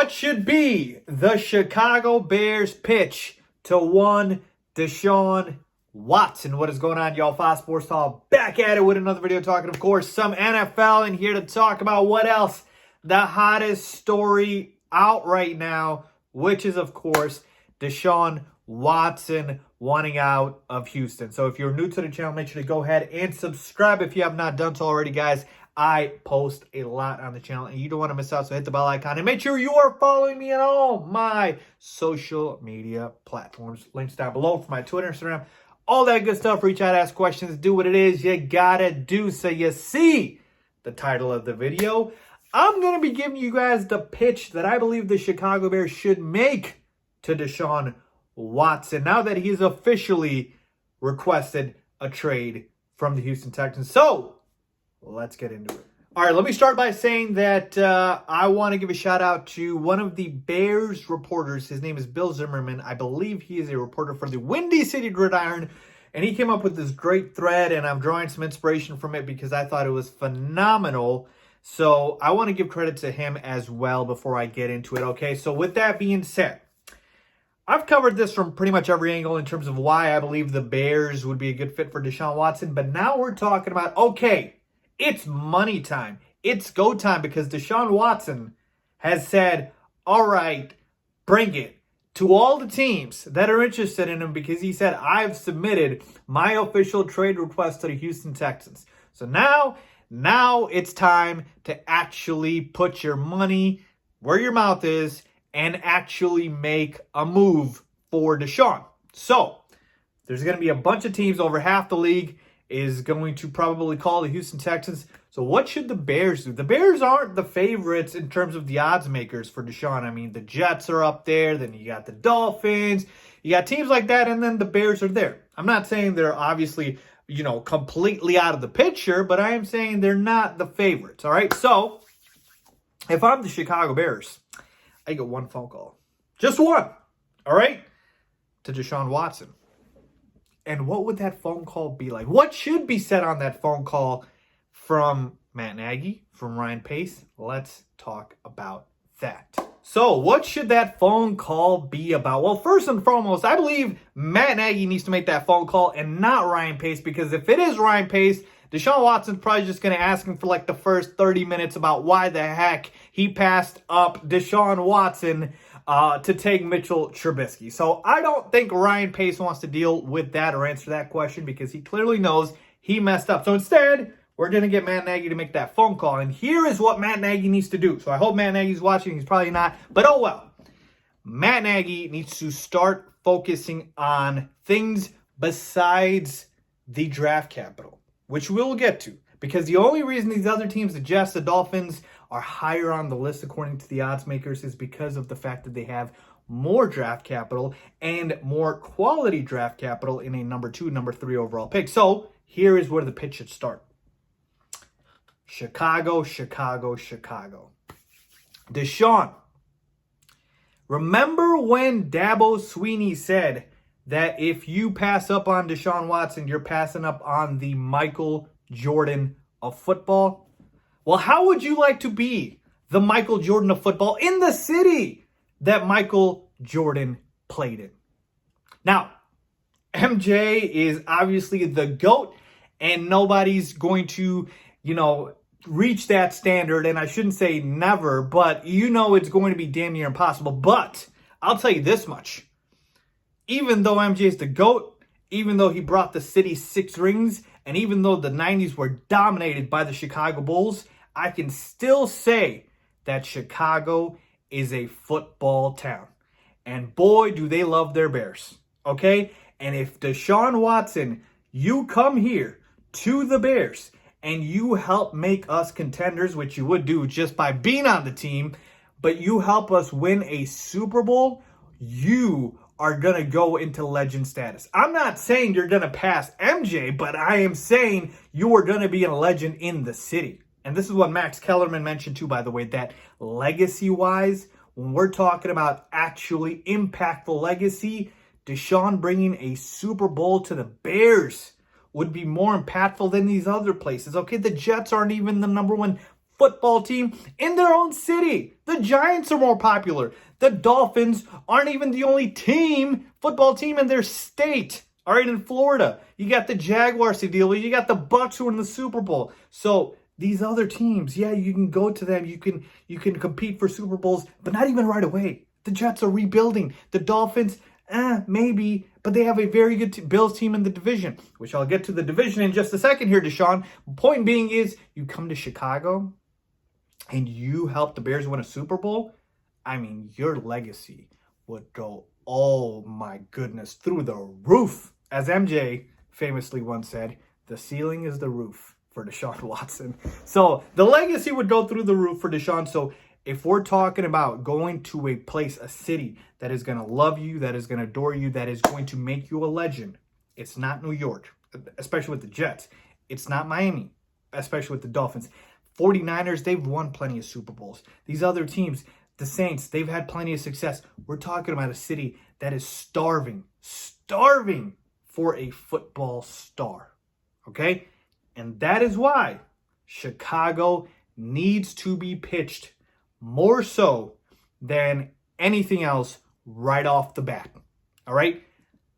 What should be the Chicago Bears pitch to one Deshaun Watson? What is going on, y'all? Faiz Sports Talk back at it with another video talking, of course, some NFL, and here to talk about what else? The hottest story out right now, which is, of course, Deshaun Watson wanting out of Houston. So if you're new to the channel, make sure to go ahead and subscribe if you have not done so already, guys. I post a lot on the channel, and you don't want to miss out, so hit the bell icon. And make sure you are following me on all my social media platforms. Links down below for my Twitter, Instagram, all that good stuff. Reach out, ask questions, do what it is you gotta do. So you see the title of the video. I'm going to be giving you guys the pitch that I believe the Chicago Bears should make to Deshaun Watson now that he's officially requested a trade from the Houston Texans. So let's get into it. All right, let me start by saying that I want to give a shout out to one of the Bears reporters. His name is Bill Zimmerman. I believe he is a reporter for the Windy City Gridiron, and he came up with this great thread, and I'm drawing some inspiration from it because I thought it was phenomenal. So I want to give credit to him as well before I get into it, okay? So with that being said, I've covered this from pretty much every angle in terms of why I believe the Bears would be a good fit for Deshaun Watson. But now we're talking about, okay, it's money time. It's go time because Deshaun Watson has said, all right, bring it to all the teams that are interested in him because he said, I've submitted my official trade request to the Houston Texans. So now it's time to actually put your money where your mouth is and actually make a move for Deshaun. So there's going to be a bunch of teams. Over half the league is going to probably call the Houston Texans. So what should the Bears do? The Bears aren't the favorites in terms of the odds makers for Deshaun. I mean, the Jets are up there. Then you got the Dolphins. You got teams like that. And then the Bears are there. I'm not saying they're obviously, completely out of the picture, but I am saying they're not the favorites, all right? So, if I'm the Chicago Bears, I get one phone call. Just one, all right? To Deshaun Watson. And what would that phone call be like? What should be said on that phone call from Matt Nagy, from Ryan Pace? Let's talk about that. So, what should that phone call be about? Well, first and foremost, I believe Matt Nagy needs to make that phone call and not Ryan Pace, because if it is Ryan Pace, Deshaun Watson's probably just going to ask him for like the first 30 minutes about why the heck he passed up Deshaun Watson to take Mitchell Trubisky. So, I don't think Ryan Pace wants to deal with that or answer that question because he clearly knows he messed up. So, instead, we're going to get Matt Nagy to make that phone call. And here is what Matt Nagy needs to do. So I hope Matt Nagy's watching. He's probably not. But oh well. Matt Nagy needs to start focusing on things besides the draft capital, which we'll get to. Because the only reason these other teams, the Jets, the Dolphins, are higher on the list according to the odds makers is because of the fact that they have more draft capital and more quality draft capital in a number 2, number 3 overall pick. So here is where the pitch should start. Chicago. Deshaun, remember when Dabo Swinney said that if you pass up on Deshaun Watson, you're passing up on the Michael Jordan of football? Well, how would you like to be the Michael Jordan of football in the city that Michael Jordan played in? Now, MJ is obviously the GOAT, and nobody's going to, reach that standard, and I shouldn't say never, but it's going to be damn near impossible. But I'll tell you this much. Even though MJ is the GOAT, even though he brought the city 6 rings, and even though the 90s were dominated by the Chicago Bulls, I can still say that Chicago is a football town. And boy, do they love their Bears, okay? And if Deshaun Watson, you come here to the Bears, and you help make us contenders, which you would do just by being on the team, but you help us win a Super Bowl, you are going to go into legend status. I'm not saying you're going to pass MJ, but I am saying you are going to be a legend in the city. And this is what Max Kellerman mentioned too, by the way, that legacy-wise, when we're talking about actually impactful legacy, Deshaun bringing a Super Bowl to the Bears would be more impactful than these other places. Okay, the Jets aren't even the number 1 football team in their own city. The Giants are more popular. The Dolphins aren't even the only football team in their state. All right, in Florida, you got the Jaguars to deal with. You got the Bucs who are in the Super Bowl. So these other teams, yeah, you can go to them. You can compete for Super Bowls, but not even right away. The Jets are rebuilding. The Dolphins, maybe, but they have a very good Bills team in the division, which I'll get to the division in just a second here, Deshaun. Point being is, you come to Chicago and you help the Bears win a Super Bowl, I mean, your legacy would go, oh my goodness, through the roof. As MJ famously once said, the ceiling is the roof for Deshaun Watson. So the legacy would go through the roof for Deshaun. So if we're talking about going to a place, a city that is going to love you, that is going to adore you, that is going to make you a legend, it's not New York, especially with the Jets. It's not Miami, especially with the Dolphins. 49ers, they've won plenty of Super Bowls. These other teams, the Saints, they've had plenty of success. We're talking about a city that is starving for a football star, okay? And that is why Chicago needs to be pitched more so than anything else right off the bat, all right?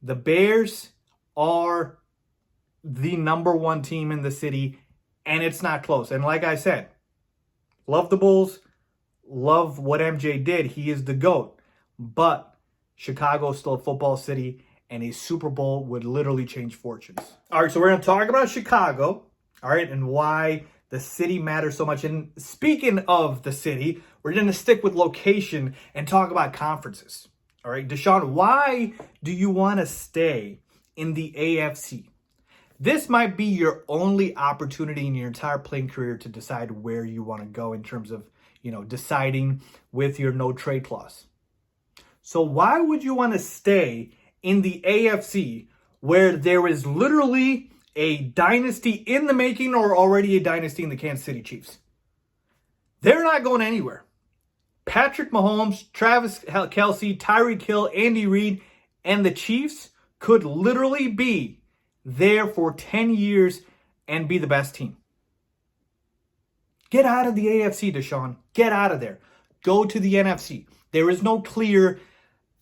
The Bears are the number one team in the city, and it's not close. And like I said, love the Bulls, love what MJ did. He is the GOAT. But Chicago is still a football city, and a Super Bowl would literally change fortunes. All right, so we're going to talk about Chicago, all right, and why the city matters so much. And speaking of the city, we're going to stick with location and talk about conferences. All right, Deshaun, why do you want to stay in the AFC? This might be your only opportunity in your entire playing career to decide where you want to go in terms of, deciding with your no trade clause. So why would you want to stay in the AFC where there is literally a dynasty in the making or already a dynasty in the Kansas City Chiefs? They're not going anywhere. Patrick Mahomes, Travis Kelce, Tyreek Hill, Andy Reid, and the Chiefs could literally be there for 10 years and be the best team. Get out of the AFC, Deshaun. Get out of there. Go to the NFC. There is no clear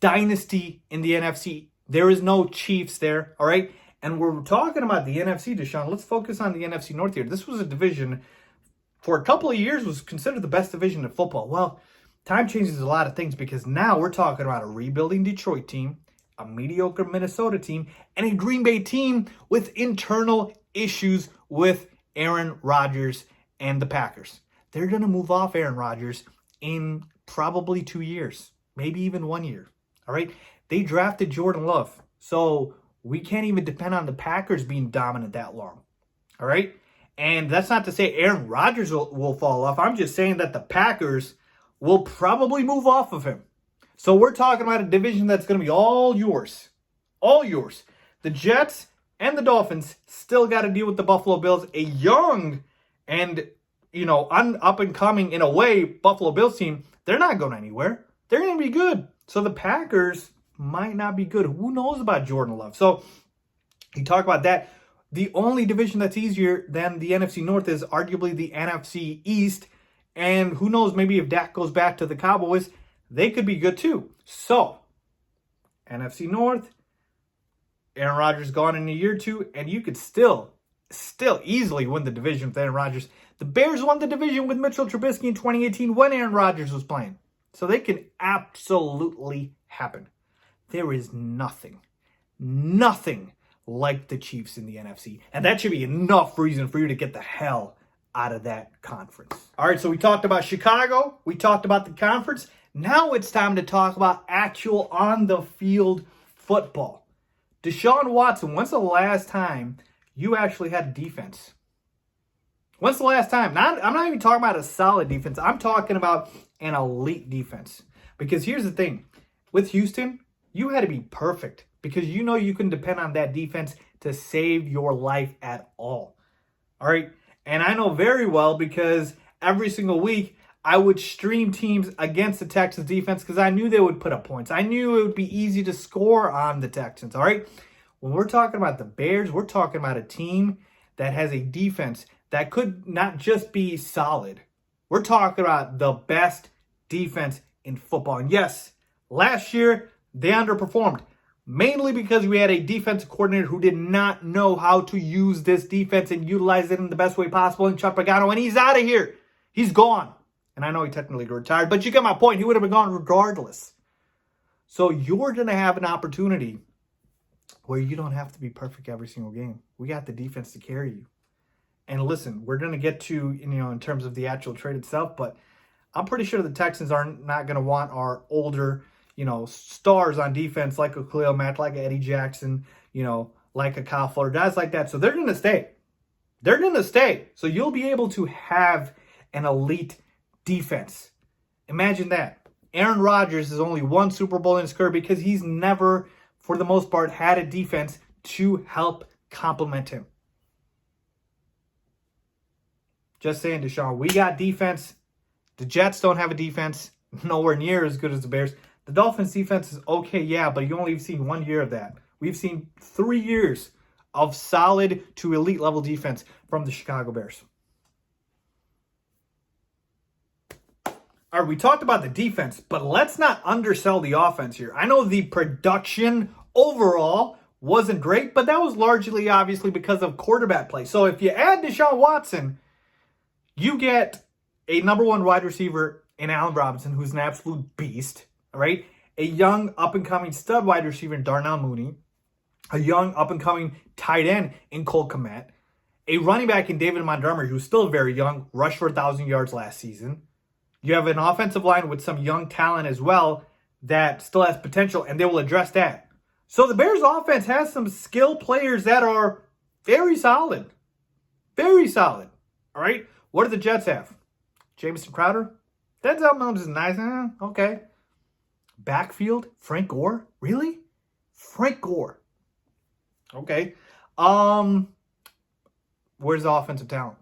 dynasty in the NFC. There is no Chiefs there, all right? And we're talking about the NFC, Deshaun. Let's focus on the NFC North here. This was a division for a couple of years was considered the best division in football. Well, time changes a lot of things because now we're talking about a rebuilding Detroit team, a mediocre Minnesota team, and a Green Bay team with internal issues with Aaron Rodgers and the Packers. They're going to move off Aaron Rodgers in probably 2 years, maybe even 1 year. All right? They drafted Jordan Love. So we can't even depend on the Packers being dominant that long. All right? And that's not to say Aaron Rodgers will fall off. I'm just saying that the Packers will probably move off of him. So we're talking about a division that's going to be all yours. All yours. The Jets and the Dolphins still got to deal with the Buffalo Bills, a young and, up and coming, in a way, Buffalo Bills team. They're not going anywhere. They're going to be good. So the Packers might not be good. Who knows about Jordan Love? So you talk about that. The only division that's easier than the NFC North is arguably the NFC East. And who knows, maybe if Dak goes back to the Cowboys, they could be good too. So, NFC North, Aaron Rodgers gone in a year or two, and you could still easily win the division with Aaron Rodgers. The Bears won the division with Mitchell Trubisky in 2018 when Aaron Rodgers was playing. So they can absolutely happen. There is nothing like the Chiefs in the NFC. And that should be enough reason for you to get the hell out of that conference. All right, so we talked about Chicago. We talked about the conference. Now it's time to talk about actual on-the-field football. Deshaun Watson, when's the last time you actually had a defense? When's the last time? I'm not even talking about a solid defense. I'm talking about an elite defense. Because here's the thing. With Houston, you had to be perfect because you can depend on that defense to save your life at all. All right? And I know very well because every single week I would stream teams against the Texans defense because I knew they would put up points. I knew it would be easy to score on the Texans, all right? When we're talking about the Bears, we're talking about a team that has a defense that could not just be solid, We're talking about the best defense in football. And yes, last year they underperformed, mainly because we had a defensive coordinator who did not know how to use this defense and utilize it in the best way possible. And Chuck Pagano, and he's out of here. He's gone. And I know he technically retired, but you get my point. He would have been gone regardless. So you're going to have an opportunity where you don't have to be perfect every single game. We got the defense to carry you. And listen, we're going to get to, in terms of the actual trade itself, but I'm pretty sure the Texans are not going to want our older, stars on defense like a Khalil Mack, like a Eddie Jackson, like a Kyle Fuller, guys like that. So they're going to stay. They're going to stay. So you'll be able to have an elite defense. Imagine that. Aaron Rodgers has only won Super Bowl in his career because he's never, for the most part, had a defense to help complement him. Just saying, Deshaun, we got defense. The Jets don't have a defense, nowhere near as good as the Bears. The Dolphins' defense is okay, yeah, but you only have seen 1 year of that. We've seen 3 years of solid to elite level defense from the Chicago Bears. All right, we talked about the defense, but let's not undersell the offense here. I know the production overall wasn't great, but that was largely obviously because of quarterback play. So if you add Deshaun Watson, you get a number one wide receiver in Allen Robinson, who's an absolute beast, all right? A young up-and-coming stud wide receiver in Darnell Mooney, a young up-and-coming tight end in Cole Kmet, a running back in David Montgomery, who's still very young, rushed for 1,000 yards last season. You have an offensive line with some young talent as well that still has potential, and they will address that. So the Bears offense has some skilled players that are very solid. Very solid, all right? What do the Jets have? Jamison Crowder? Denzel Mims is nice. Okay. Backfield? Frank Gore? Really? Frank Gore. Okay. Where's the offensive talent?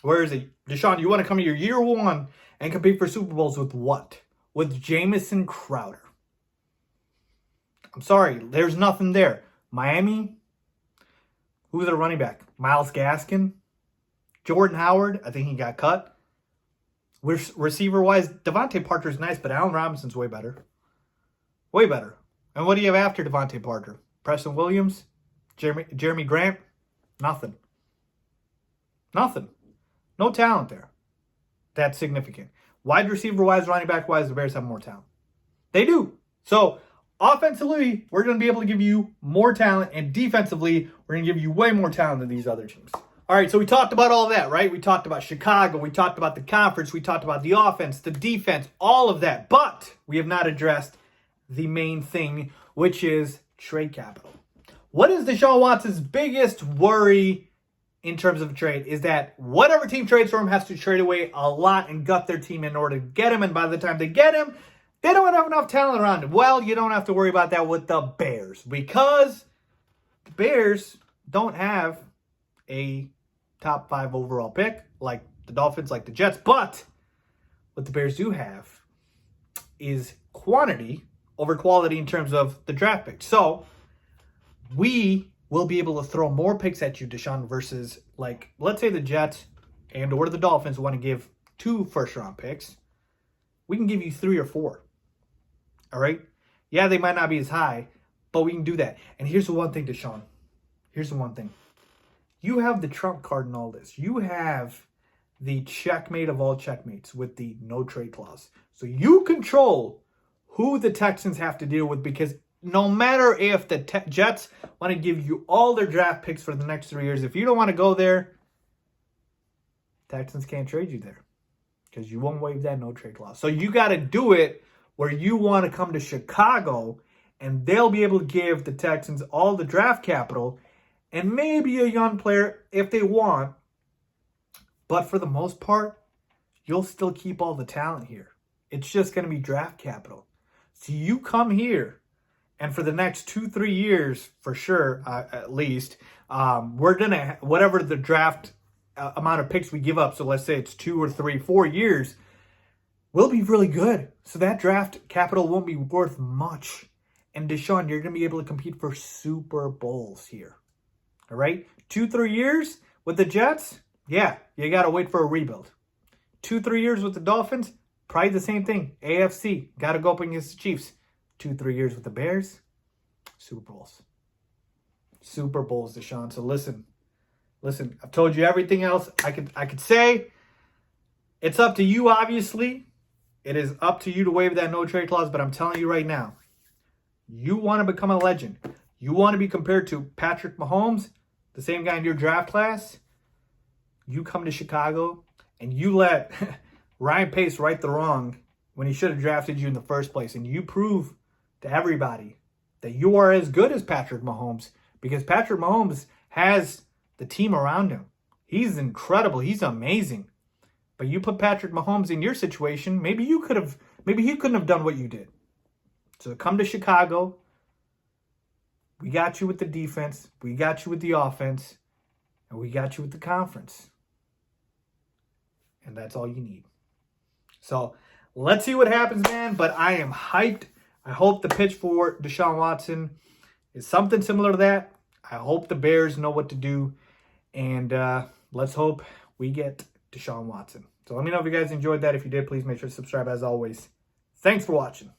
Where is it? Deshaun, you want to come to your year one and compete for Super Bowls with what? With Jamison Crowder. I'm sorry. There's nothing there. Miami? Who's their running back? Myles Gaskin? Jordan Howard, I think he got cut. Receiver-wise, Devontae Parker's nice, but Allen Robinson's way better. Way better. And what do you have after Devontae Parker? Preston Williams? Jeremy Grant? Nothing. Nothing. No talent there. That's significant. Wide receiver-wise, running back-wise, the Bears have more talent. They do. So, offensively, we're going to be able to give you more talent, and defensively, we're going to give you way more talent than these other teams. All right, so we talked about all that, right? We talked about Chicago. We talked about the conference. We talked about the offense, the defense, all of that. But we have not addressed the main thing, which is trade capital. What is Deshaun Watson's biggest worry in terms of a trade? Is that whatever team trades for him has to trade away a lot and gut their team in order to get him. And by the time they get him, they don't have enough talent around him. Well, you don't have to worry about that with the Bears because the Bears don't have a top 5 overall pick like the Dolphins, like the Jets. But what the Bears do have is quantity over quality in terms of the draft pick. So we will be able to throw more picks at you, Deshaun, versus, like, let's say the Jets and or the Dolphins want to give 2 first-round picks. We can give you 3 or 4. All right? Yeah, they might not be as high, but we can do that. And here's the one thing, Deshaun. Here's the one thing. You have the trump card in all this. You have the checkmate of all checkmates with the no trade clause. So you control who the Texans have to deal with, because no matter if the Jets want to give you all their draft picks for the next 3 years, if you don't want to go there, Texans can't trade you there because you won't waive that no trade clause. So you got to do it where you want to come to Chicago, and they'll be able to give the Texans all the draft capital and maybe a young player if they want. But for the most part, you'll still keep all the talent here. It's just going to be draft capital. So you come here, and for the next 2-3 years, for sure, at least, we're going to, whatever the draft amount of picks we give up, so let's say it's 2 or 3, 4 years, we'll be really good. So that draft capital won't be worth much. And Deshaun, you're going to be able to compete for Super Bowls here. All right? 2-3 years with the Jets, Yeah, you got to wait for a rebuild. 2-3 years with the Dolphins, probably the same thing. AFC, got to go up against the Chiefs. 2-3 years with the Bears, Super Bowls. Super Bowls, Deshaun. So listen, I've told you everything else I could say. It's up to you, obviously. It is up to you to waive that no trade clause, but I'm telling you right now, you want to become a legend. You want to be compared to Patrick Mahomes, the same guy in your draft class. You come to Chicago and you let Ryan Pace right the wrong when he should have drafted you in the first place. And you prove to everybody that you are as good as Patrick Mahomes, because Patrick Mahomes has the team around him. He's incredible. He's amazing. But you put Patrick Mahomes in your situation, maybe he couldn't have done what you did. So come to Chicago. We got you with the defense. We got you with the offense. And we got you with the conference. And that's all you need. So let's see what happens, man. But I am hyped. I hope the pitch for Deshaun Watson is something similar to that. I hope the Bears know what to do. And let's hope we get Deshaun Watson. So let me know if you guys enjoyed that. If you did, please make sure to subscribe as always. Thanks for watching.